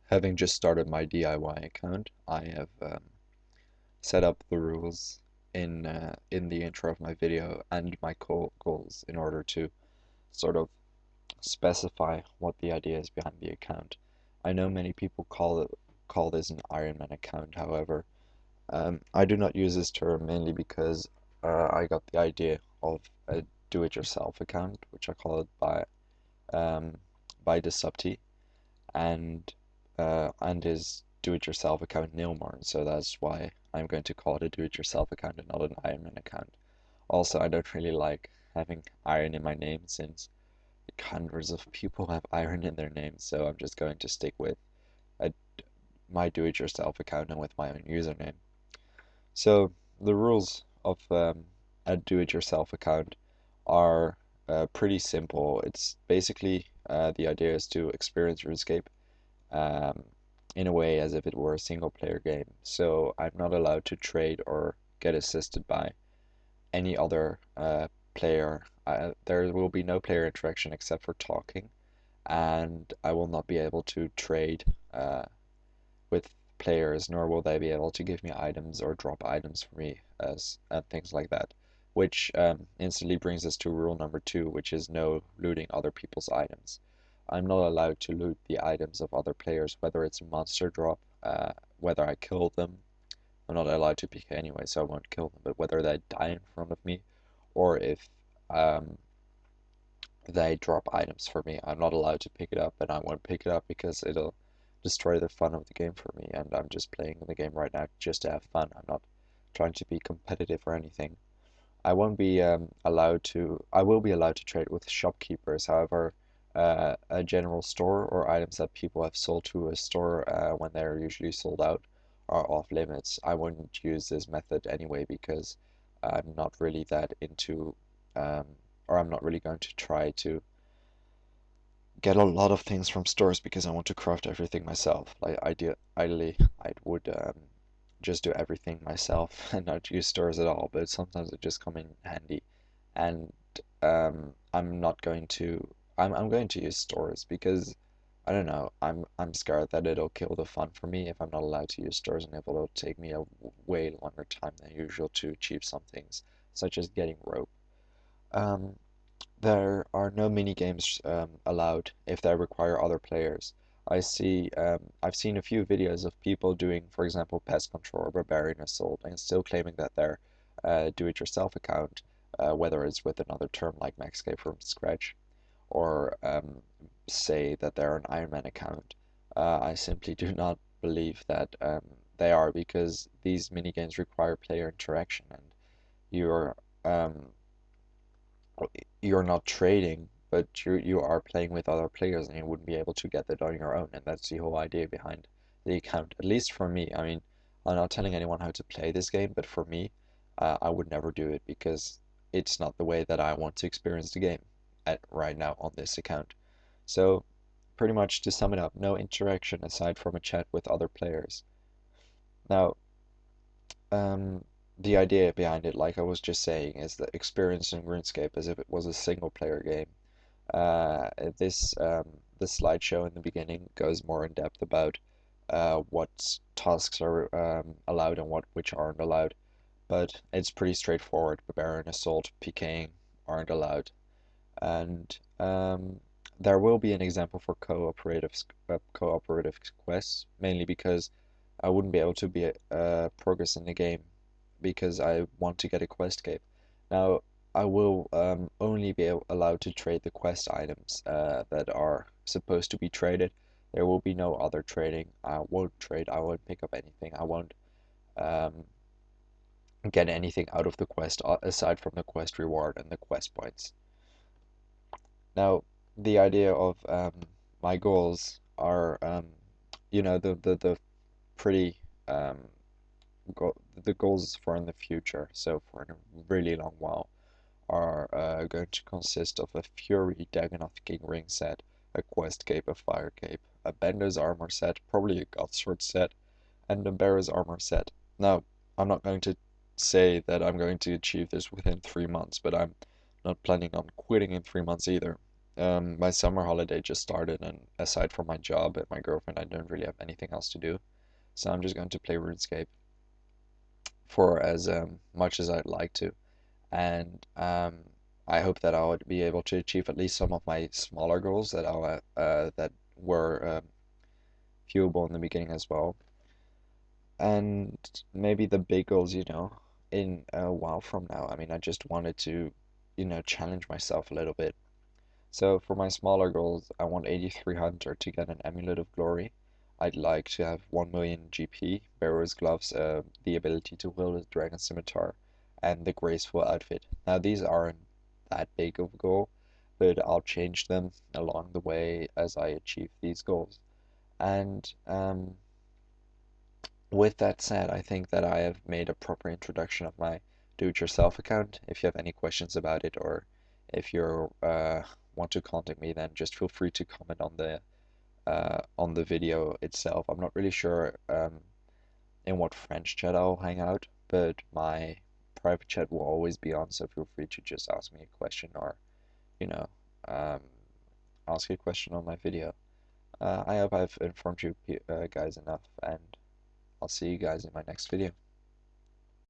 Having just started my DIY account, I have set up the rules in the intro of my video and my goals in order to sort of specify what the idea is behind the account. I know many people call this an Iron Man account. However, I do not use this term mainly because I got the idea of a do-it-yourself account, which I call it um, by Disupti, and his do-it-yourself account Nilmarn. So that's why I'm going to call it a do-it-yourself account and not an Iron Man account. Also, I don't really like having iron in my name since hundreds of people have iron in their names, so I'm just going to stick with a, my do-it-yourself account and with my own username. So the rules of a do-it-yourself account are pretty simple. It's basically the idea is to experience RuneScape um, in a way as if it were a single player game. So I'm not allowed to trade or get assisted by any other player. There will be no player interaction except for talking, and I will not be able to trade with players, nor will they be able to give me items or drop items for me as and things like that. Which instantly brings us to rule number 2, which is no looting other people's items. I'm not allowed to loot the items of other players, whether it's a monster drop, whether I kill them. I'm not allowed to pick anyway, so I won't kill them. But whether they die in front of me, or if um, they drop items for me, I'm not allowed to pick it up, and I won't pick it up because it'll destroy the fun of the game for me. And I'm just playing the game right now just to have fun. I'm not trying to be competitive or anything. I won't be allowed to. I will be allowed to trade with shopkeepers. However, a general store or items that people have sold to a store when they're usually sold out are off limits. I wouldn't use this method anyway because I'm not really that into, um, or I'm not really going to try to get a lot of things from stores because I want to craft everything myself. Like ideally, I would just do everything myself and not use stores at all, but sometimes it just come in handy. And I'm not going to I'm going to use stores because I don't know, I'm scared that it'll kill the fun for me if I'm not allowed to use stores and if it'll take me a way longer time than usual to achieve some things, such as getting rope. Um, there are no mini games allowed if they require other players. I've seen a few videos of people doing, for example, pest control or barbarian assault, and still claiming that they're do-it-yourself account, whether it's with another term like Maxscape from scratch, or say that they're an Iron Man account. I simply do not believe that they are because these mini games require player interaction, and you're um, you're not trading, but you are playing with other players, and you wouldn't be able to get that on your own. And that's the whole idea behind the account. At least for me. I mean, I'm not telling anyone how to play this game, but for me, I would never do it because it's not the way that I want to experience the game at right now on this account. So, pretty much to sum it up, no interaction aside from a chat with other players. Now, um, the idea behind it, like I was just saying, is the experience in RuneScape as if it was a single player game. Uh, this the slideshow in the beginning goes more in depth about what tasks are allowed and which aren't allowed, but it's pretty straightforward. Barbarian assault, PKing aren't allowed, and there will be an example for cooperative quests, mainly because I wouldn't be able to be progress in the game because I want to get a quest cape. Now, I will only be allowed to trade the quest items that are supposed to be traded. There will be no other trading. I won't trade. I won't pick up anything. I won't um, get anything out of the quest aside from the quest reward and the quest points. Now, the idea of my goals are, the pretty um, the goals for in the future. So for a really long while are going to consist of a Fury Dagonoth King ring set, a Quest Cape, a Fire Cape, a Bender's armor set, probably a Goth sword set, and a Bearer's armor set. Now, I'm not going to say that I'm going to achieve this within 3 months, but I'm not planning on quitting in 3 months either. My summer holiday just started, and aside from my job and my girlfriend, I don't really have anything else to do. So I'm just going to play RuneScape for as much as I'd like to, and I hope that I would be able to achieve at least some of my smaller goals that were viewable in the beginning as well, and maybe the big goals, in a while from now. I mean, I just wanted to, challenge myself a little bit. So for my smaller goals, I want 83 Hunter to get an Amulet of Glory. I'd like to have 1 million GP, Bearer's Gloves, the ability to wield a Dragon Scimitar, and the Graceful Outfit. Now these aren't that big of a goal, but I'll change them along the way as I achieve these goals. And with that said, I think that I have made a proper introduction of my do-it-yourself account. If you have any questions about it, or if you want to contact me, then just feel free to comment on the video itself. I'm not really sure in what French chat I'll hang out, but my private chat will always be on, so feel free to just ask me a question, or you know um, ask a question on my video. I hope I've informed you guys enough, and I'll see you guys in my next video.